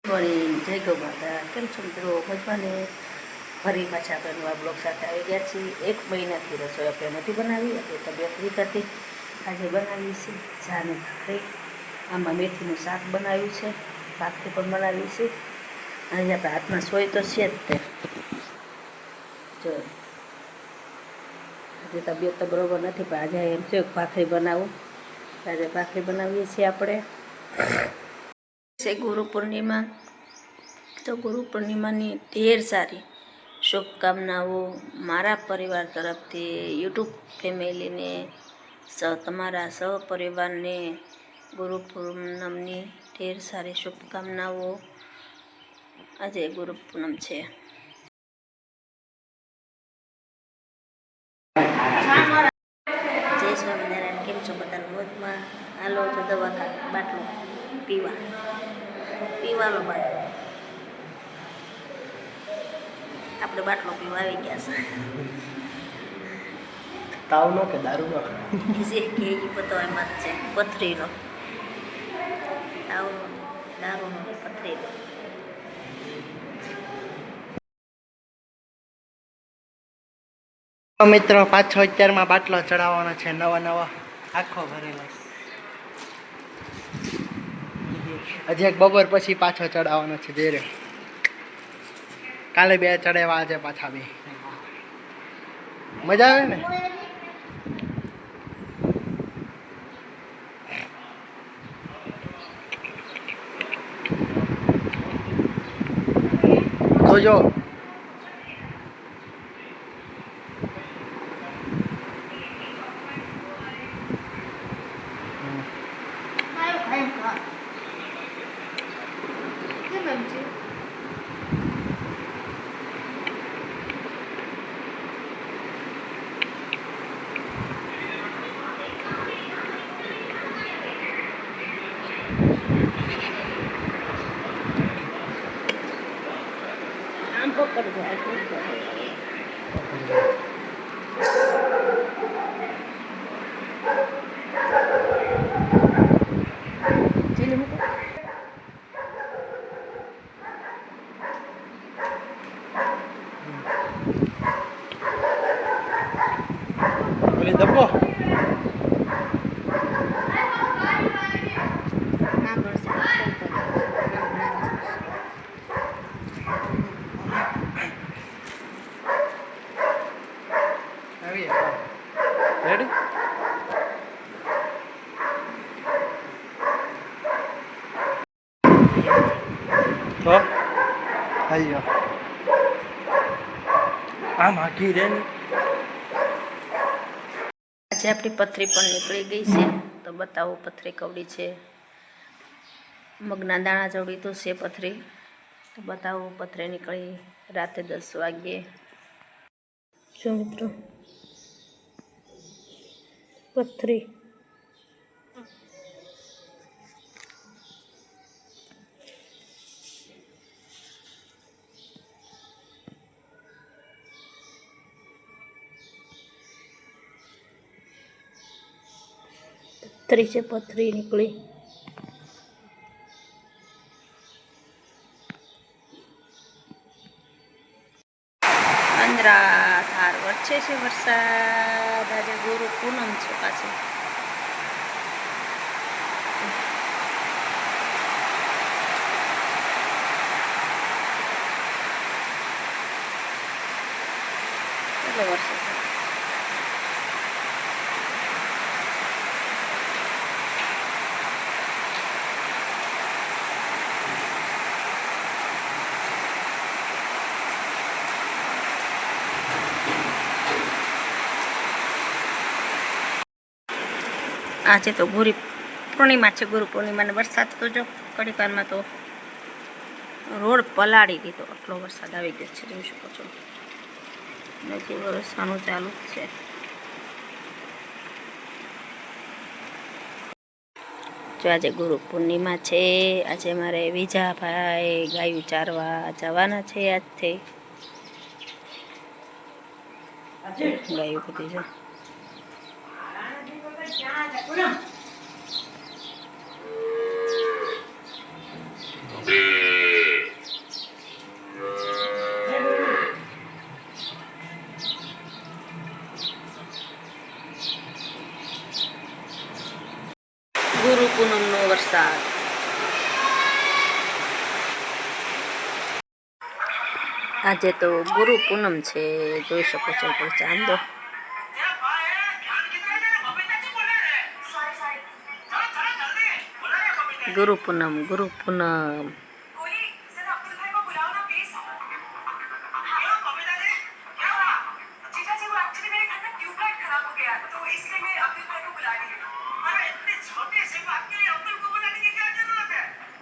Morning, જય ગૌ માતા. કેમ છો મિત્રો? મજાને. ફરી પાછા આપણે નવા બ્લોગ સાથે આવી ગયા છીએ. 1 મહિનાથી રસોઈ આપણે નથી બનાવી, આપણે તબિયત વીક હતી. આજે બનાવી છે ચાને ભાખરી. આમાં મેથીનું શાક બનાવ્યું છે, ભાખરી પણ બનાવી છે. આજે આપણે હાથમાં સોય તો છે જ તે જો આજે તબિયત તો બરોબર નથી, પણ આજે એમ છે ભાખરી બનાવું. આજે ભાખરી બનાવીએ છીએ આપણે. છે ગુરુ પૂર્ણિમા, તો ગુરુ પૂર્ણિમાની ઢેર સારી શુભકામનાઓ મારા પરિવાર તરફથી યુટ્યુબ ફેમિલીને, તમારા સહપરિવારને ગુરુ પૂનમની ઢેર સારી શુભકામનાઓ. આજે ગુરુ પૂનમ છે. જય સ્વામિનારાયણ. કેમ છો બધા? રોજમાં હાલો છો દવા બાટલો પીવાનો બાટલો. આપણે બાટલો પીવા આવી ગયા છે. તાવનો કે દારૂનો? જે કે એ બધો એમાં જ છે. પથરીનો તાવનો, દારૂનો, પથરીનો. મિત્રો પાછો અત્યારમાં બાટલો ચડાવવાનો છે, નવા આખો ભરેલો. હજી એક બપોર પછી પાછો ચડાવવાનો છે. ધીરે કાલે 2 ચડાવ્યા, આજે પાછા 2. મજા આવે ને? જોજો આમ પકડ જાય. ઓલી દબો આવી રેડી. તો હાલ્યો આમ હાકી રે ને. આજે આપણી પથરી પણ નીકળી ગઈ છે, તો બતાવો પથરી કવડી છે. મગના દાણા જવડી તો છે પથરી, તો બતાવો પથરી નીકળી રાતે 10 વાગ્યે. જો મિત્રો પથરી છે, પથરી નીકળી. અંદરા ધાર વચ્ચે છે વરસાદ. આજે ગુરુ પૂનમ છે પાછી. કેટલો વરસાદ છે. આજે તો ગુરુ પૂર્ણિમા છે. ગુરુ પૂર્ણિમાનો વરસાદ તો જો ઘડીક વારમાં તો રોડ પલાળી દીધો. આટલો વરસાદ આવી ગયો છે, જોઈ શકો છો. નથી વરસવાનું ચાલુ જ છે. જો આજે ગુરુ પૂર્ણિમા છે. આજે મારે વિજાભાઈ ગાયું ચારવા જવાના છે. આજથી ગાયું બધી છે. આજે તો ગુરુ પૂનમ છે, જોઈ શકો છો તો ચાંદો. ગુરુ પૂનમ, ગુરુ પૂનમ.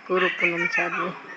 ગુરુ પૂનમ ચાંદની.